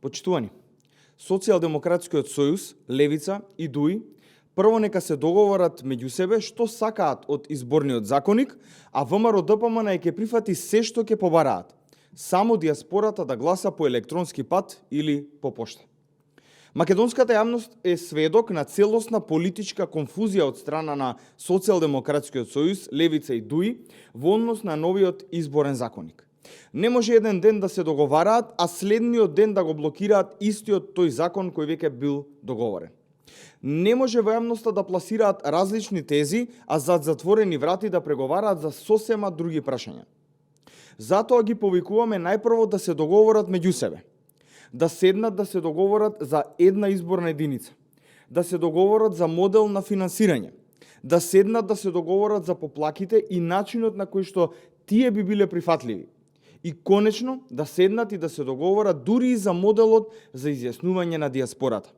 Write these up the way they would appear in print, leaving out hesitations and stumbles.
Почитувани, Социјалдемократскиот сојуз, Левица и ДУИ прво нека се договорат меѓу себе што сакаат од изборниот законник, а ВМРО-ДПМН ќе прифати се што ќе побараат. Само диаспората да гласа по електронски пат или по пошта. Македонската јавност е сведок на целосна политичка конфузија од страна на Социјалдемократскиот сојуз, Левица и ДУИ во однос на новиот изборен законник. Не може еден ден да се договараат, а следниот ден да го блокираат истиот тој закон кој веќе бил договорен. Не може во јавноста да пласираат различни тези, а зад затворени врати да преговараат за сосема други прашања. Затоа ги повикуваме најпрво да се договорат меѓу себе. Да седнат да се договорат за една изборна единица. Да се договорат за модел на финансирање. Да седнат да се договорат за поплаките и начинот на кој што тие би биле прифатливи. И конечно да седнат и да се договорат дури и за моделот за изјаснување на диаспората.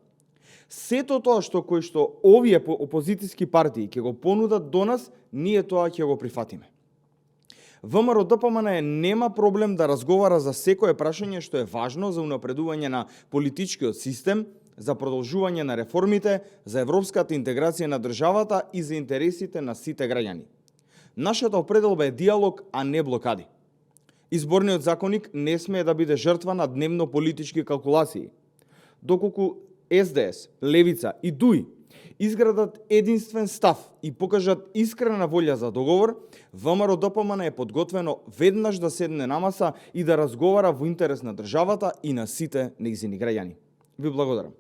Сето тоа кој што овие опозицијски партии ќе го понудат до нас, ние тоа ќе го прифатиме. ВМРО-ДПМН нема проблем да разговара за секое прашање што е важно за унапредување на политичкиот систем, за продолжување на реформите, за европската интеграција на државата и за интересите на сите граѓани. Нашата определба е диалог, а не блокади. Изборниот законник не смее да биде жртва на дневно политички калкулации. Доколку СДС, Левица и ДУИ изградат единствен став и покажат искрена волја за договор, ВМРО-ДПМН е подготвено веднаш да седне на маса и да разговара во интерес на државата и на сите нејзини граѓани. Ви благодарам.